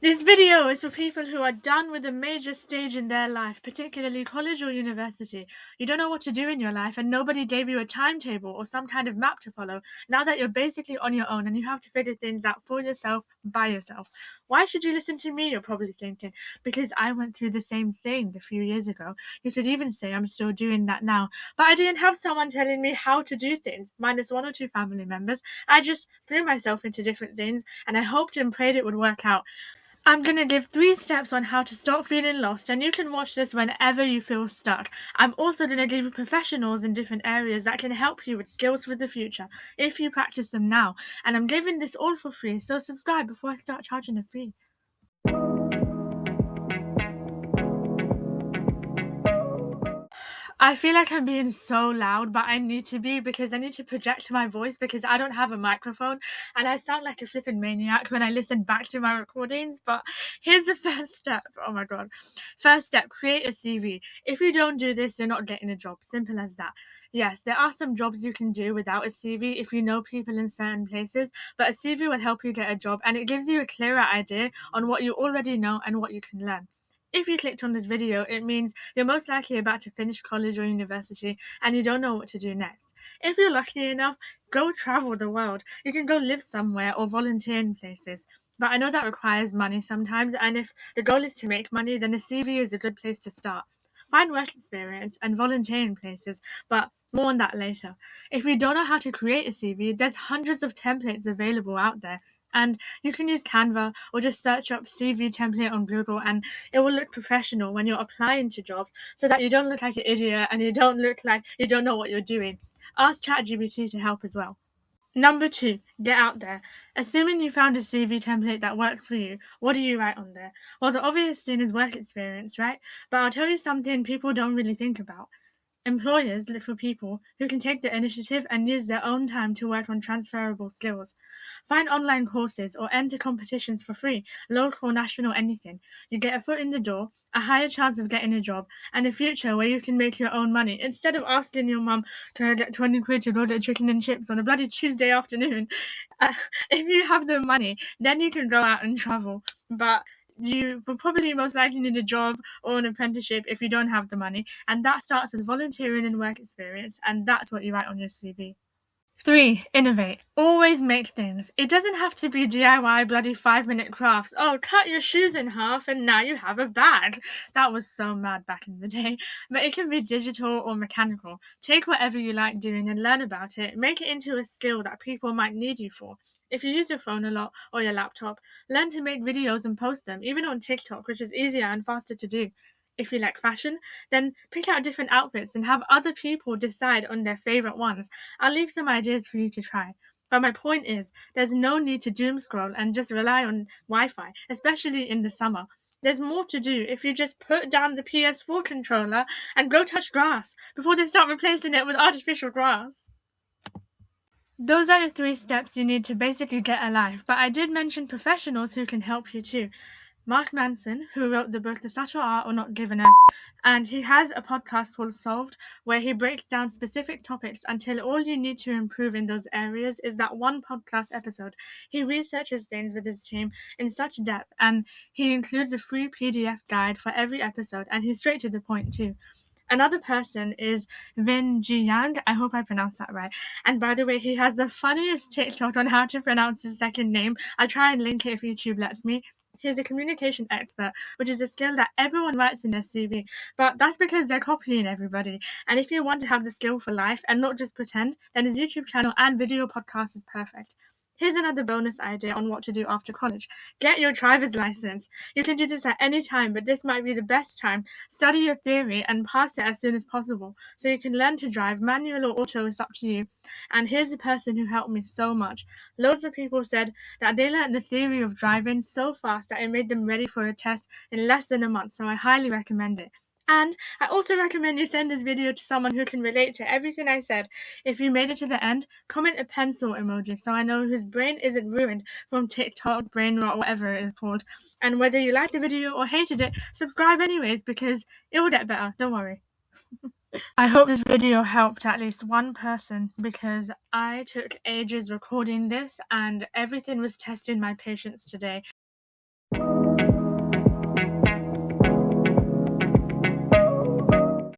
This video is for people who are done with a major stage in their life, particularly college or university. You don't know what to do in your life and nobody gave you a timetable or some kind of map to follow. Now that you're basically on your own and you have to figure things out for yourself, by yourself. Why should you listen to me, you're probably thinking? Because I went through the same thing a few years ago. You could even say I'm still doing that now. But I didn't have someone telling me how to do things, minus one or two family members. I just threw myself into different things and I hoped and prayed it would work out. I'm going to give 3 steps on how to stop feeling lost, and you can watch this whenever you feel stuck. I'm also going to give you professionals in different areas that can help you with skills for the future if you practice them now. And I'm giving this all for free, so subscribe before I start charging a fee. I feel like I'm being so loud, but I need to be because I need to project my voice because I don't have a microphone and I sound like a flipping maniac when I listen back to my recordings. But here's the first step. Oh my god. First step, create a CV. If you don't do this, you're not getting a job. Simple as that. Yes, there are some jobs you can do without a CV if you know people in certain places, but a CV will help you get a job and it gives you a clearer idea on what you already know and what you can learn. If you clicked on this video, it means you're most likely about to finish college or university and you don't know what to do next. If you're lucky enough, go travel the world. You can go live somewhere or volunteer in places. But I know that requires money sometimes, and if the goal is to make money, then a CV is a good place to start. Find work experience and volunteer in places, but more on that later. If you don't know how to create a CV, there's hundreds of templates available out there. And you can use Canva or just search up CV template on Google and it will look professional when you're applying to jobs so that you don't look like an idiot and you don't look like you don't know what you're doing. Ask ChatGPT to help as well. Number 2, get out there. Assuming you found a CV template that works for you, what do you write on there? Well, the obvious thing is work experience, right? But I'll tell you something people don't really think about. Employers look for people who can take the initiative and use their own time to work on transferable skills. Find online courses or enter competitions for free, local, national, anything. You get a foot in the door, a higher chance of getting a job, and a future where you can make your own money instead of asking your mum, can I get 20 quid to order chicken and chips on a bloody Tuesday afternoon? If you have the money, then you can go out and travel. But you will probably most likely need a job or an apprenticeship if you don't have the money, and that starts with volunteering and work experience, and that's what you write on your CV. 3. Innovate. Always make things. It doesn't have to be DIY bloody 5-minute crafts. Oh, cut your shoes in half and now you have a bag. That was so mad back in the day. But it can be digital or mechanical. Take whatever you like doing and learn about it. Make it into a skill that people might need you for. If you use your phone a lot or your laptop, learn to make videos and post them, even on TikTok, which is easier and faster to do. If you like fashion, then pick out different outfits and have other people decide on their favorite ones. I'll leave some ideas for you to try. But my point is, there's no need to doom scroll and just rely on Wi-Fi, especially in the summer. There's more to do if you just put down the PS4 controller and go touch grass before they start replacing it with artificial grass. Those are the 3 steps you need to basically get a life, but I did mention professionals who can help you too. Mark Manson, who wrote the book The Subtle Art of Not Giving a, and he has a podcast called Solved, where he breaks down specific topics until all you need to improve in those areas is that one podcast episode. He researches things with his team in such depth, and he includes a free PDF guide for every episode, and he's straight to the point too. Another person is Vin Ji Yang. I hope I pronounced that right. And by the way, he has the funniest TikTok on how to pronounce his second name. I'll try and link it if YouTube lets me. He's a communication expert, which is a skill that everyone writes in their CV, but that's because they're copying everybody. And if you want to have the skill for life and not just pretend, then his YouTube channel and video podcast is perfect. Here's another bonus idea on what to do after college. Get your driver's license. You can do this at any time, but this might be the best time. Study your theory and pass it as soon as possible so you can learn to drive. Manual or auto is up to you. And here's the person who helped me so much. Loads of people said that they learned the theory of driving so fast that it made them ready for a test in less than a month, so I highly recommend it. And I also recommend you send this video to someone who can relate to everything I said. If you made it to the end, comment a pencil emoji so I know whose brain isn't ruined from TikTok, brain rot, whatever it is called. And whether you liked the video or hated it, subscribe anyways because it will get better, don't worry. I hope this video helped at least one person because I took ages recording this and everything was testing my patience today.